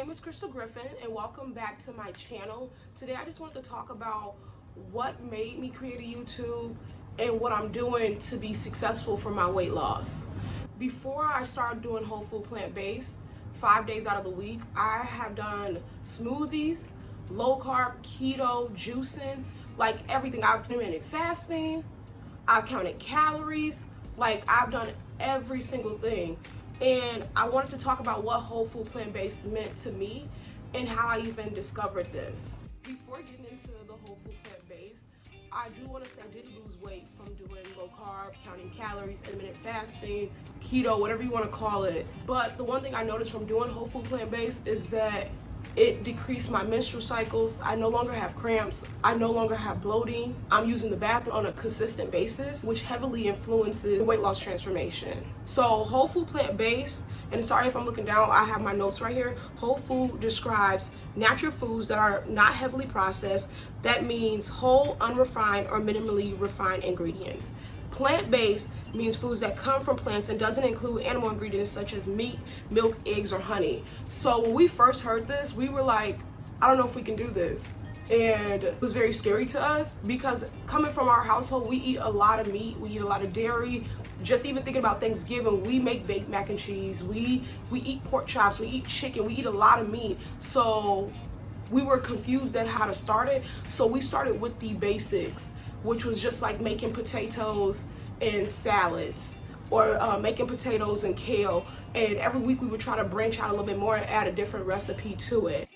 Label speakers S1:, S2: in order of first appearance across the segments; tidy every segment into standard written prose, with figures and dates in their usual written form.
S1: name is Crystal Griffin and welcome back to my channel. Today I just wanted to talk about what made me create a YouTube and what I'm doing to be successful for my weight loss. Before I started doing whole food plant-based, 5 days out of the week, I have done smoothies, low carb, keto, juicing, like everything. I've intermittent fasting, I've counted calories, like I've done every single thing. And I wanted to talk about what whole food plant-based meant to me and how I even discovered this. Before getting into the whole food plant-based, I do want to say I did lose weight from doing low carb, counting calories, intermittent fasting, keto, whatever you want to call it. But the one thing I noticed from doing whole food plant-based is that it decreased my menstrual cycles. I no longer have cramps. I no longer have bloating. I'm using the bathroom on a consistent basis, which heavily influences the weight loss transformation. So whole food plant-based, and sorry if I'm looking down, I have my notes right here. Whole food describes natural foods that are not heavily processed. That means whole, unrefined, or minimally refined ingredients. Plant-based means foods that come from plants and doesn't include animal ingredients such as meat, milk, eggs, or honey. So when we first heard this, we were like, I don't know if we can do this. And it was very scary to us because coming from our household, we eat a lot of meat, we eat a lot of dairy. Just even thinking about Thanksgiving, we make baked mac and cheese, we eat pork chops, we eat chicken, we eat a lot of meat. So we were confused at how to start it. So we started with the basics, which was just like making potatoes and salads or making potatoes and kale. And every week we would try to branch out a little bit more and add a different recipe to it.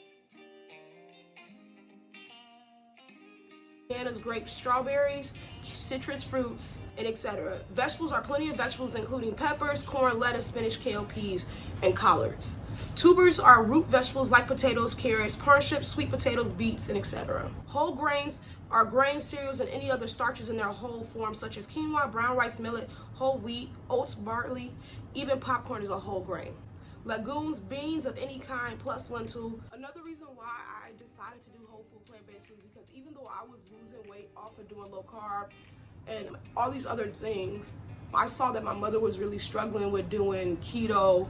S1: Bananas, grapes, strawberries, citrus fruits, and etc. Vegetables are plenty of vegetables including peppers, corn, lettuce, spinach, kale, peas, and collards. Tubers are root vegetables like potatoes, carrots, parsnips, sweet potatoes, beets, and etc. Whole grains are grains, cereals, and any other starches in their whole form such as quinoa, brown rice, millet, whole wheat, oats, barley, even popcorn is a whole grain. Legumes, beans of any kind, plus lentil. Another reason why I decided to do whole food plant-based was because even though I was losing weight off of doing low carb and all these other things, I saw that my mother was really struggling with doing keto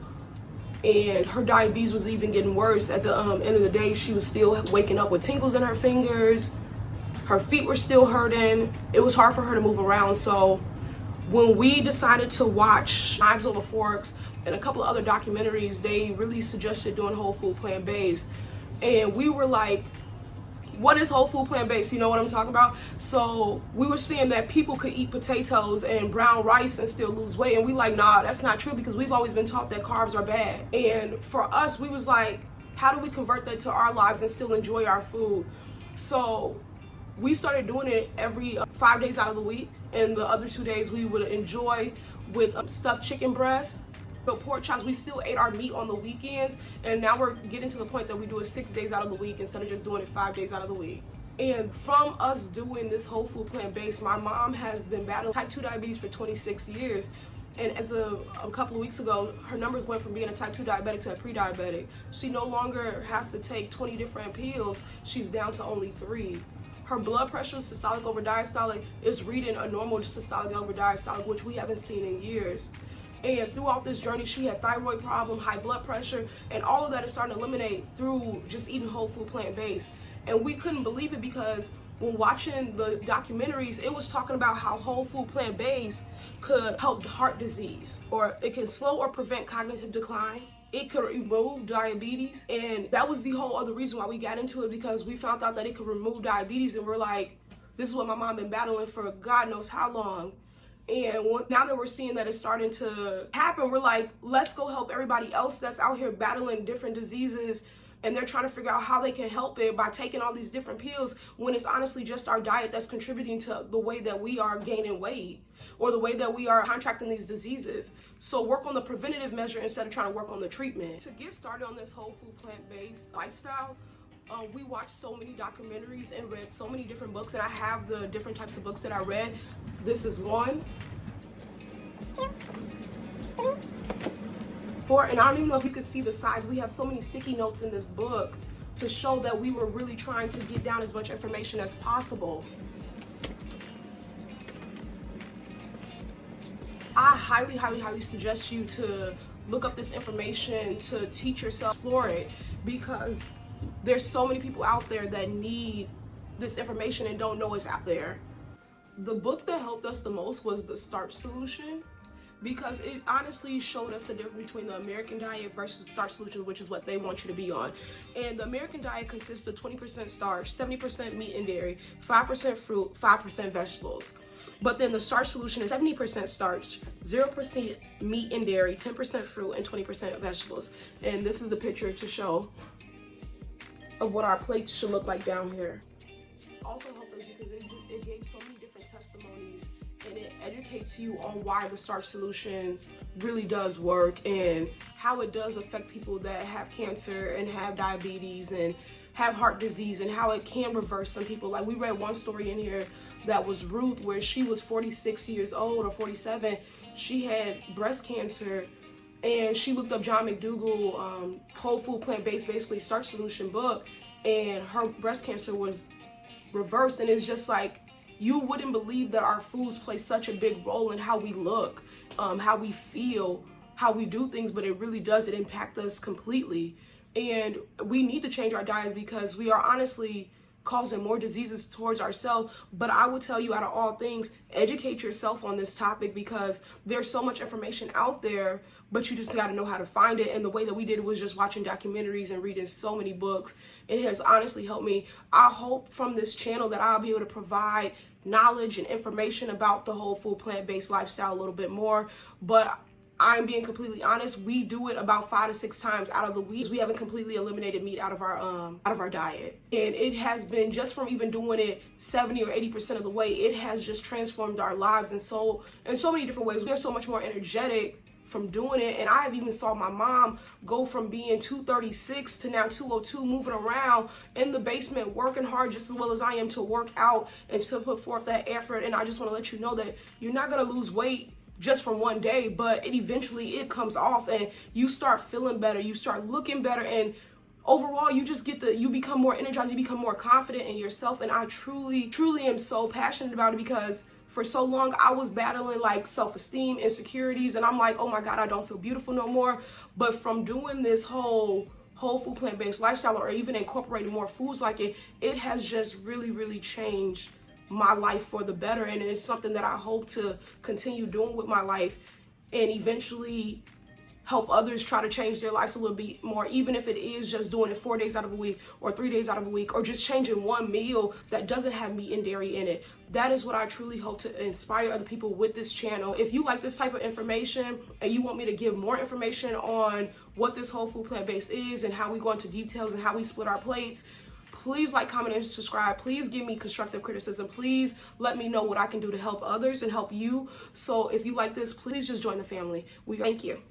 S1: and her diabetes was even getting worse. At the end of the day, she was still waking up with tingles in her fingers. Her feet were still hurting. It was hard for her to move around. So when we decided to watch Knives Over Forks and a couple of other documentaries, they really suggested doing whole food plant-based. And we were like, what is whole food plant-based? You know what I'm talking about? So we were seeing that people could eat potatoes and brown rice and still lose weight. And we like, nah, that's not true because we've always been taught that carbs are bad. And for us, we was like, how do we convert that to our lives and still enjoy our food? So we started doing it every 5 days out of the week. And the other 2 days we would enjoy with stuffed chicken breasts. But pork chops, we still ate our meat on the weekends, and now we're getting to the point that we do it 6 days out of the week instead of just doing it 5 days out of the week. And from us doing this whole food plant-based, my mom has been battling type 2 diabetes for 26 years. And as a couple of weeks ago, her numbers went from being a type 2 diabetic to a pre-diabetic. She no longer has to take 20 different pills. She's down to only 3. Her blood pressure, systolic over diastolic, is reading a normal systolic over diastolic, which we haven't seen in years. And throughout this journey, she had thyroid problem, high blood pressure, and all of that is starting to eliminate through just eating whole food plant-based. And we couldn't believe it because when watching the documentaries, it was talking about how whole food plant-based could help heart disease, or it can slow or prevent cognitive decline. It could remove diabetes. And that was the whole other reason why we got into it, because we found out that it could remove diabetes. And we're like, this is what my mom been battling for God knows how long. And now that we're seeing that it's starting to happen, we're like, let's go help everybody else that's out here battling different diseases. And they're trying to figure out how they can help it by taking all these different pills when it's honestly just our diet that's contributing to the way that we are gaining weight or the way that we are contracting these diseases. So work on the preventative measure instead of trying to work on the treatment. To get started on this whole food plant-based lifestyle, we watched so many documentaries and read so many different books, and I have the different types of books that I read. This is 1, 2, 3, 4, and I don't even know if you could see the size. We have so many sticky notes in this book to show that we were really trying to get down as much information as possible. I highly, highly, highly suggest you to look up this information, to teach yourself, explore it. because there's so many people out there that need this information and don't know it's out there. The book that helped us the most was The Starch Solution, because it honestly showed us the difference between the American diet versus the starch solution, which is what they want you to be on. And the American diet consists of 20% starch, 70% meat and dairy, 5% fruit, 5% vegetables. But then the starch solution is 70% starch, 0% meat and dairy, 10% fruit, and 20% vegetables. And this is the picture to show of what our plates should look like down here. Also helped us because it gave so many different testimonies, and it educates you on why the starch solution really does work and how it does affect people that have cancer and have diabetes and have heart disease, and how it can reverse some people. Like, we read one story in here that was Ruth, where she was 46 years old or 47. She had breast cancer, and she looked up John McDougall, whole food plant-based, basically starch solution book, and her breast cancer was reversed. And it's just like, you wouldn't believe that our foods play such a big role in how we look, how we feel, how we do things, but it really does. It impact us completely. And we need to change our diets because we are honestly causing more diseases towards ourselves. But I would tell you, out of all things, educate yourself on this topic, because there's so much information out there, but you just got to know how to find it. And the way that we did it was just watching documentaries and reading so many books. It has honestly helped me. I hope from this channel that I'll be able to provide knowledge and information about the whole food plant-based lifestyle a little bit more. But I'm being completely honest, we do it about 5 to 6 times out of the week. We haven't completely eliminated meat out of our diet. And it has been, just from even doing it 70 or 80% of the way, it has just transformed our lives in so many different ways. We are so much more energetic from doing it. And I have even saw my mom go from being 236 to now 202, moving around in the basement, working hard just as well as I am to work out and to put forth that effort. And I just want to let you know that you're not going to lose weight just from one day, but it comes off, and you start feeling better, you start looking better, and overall you just you become more energized, you become more confident in yourself. And I truly am so passionate about it, because for so long I was battling like self-esteem, insecurities, and I'm like, oh my God, I don't feel beautiful no more. But from doing this whole food plant-based lifestyle, or even incorporating more foods like it has just really changed my life for the better. And it's something that I hope to continue doing with my life, and eventually help others try to change their lives a little bit more, even if it is just doing it 4 days out of a week or 3 days out of a week, or just changing one meal that doesn't have meat and dairy in it. That is what I truly hope to inspire other people with this channel. If you like this type of information and you want me to give more information on what this whole food plant-based is and how we go into details and how we split our plates, please like, comment, and subscribe. Please give me constructive criticism. Please let me know what I can do to help others and help you. So if you like this, please just join the family. Thank you.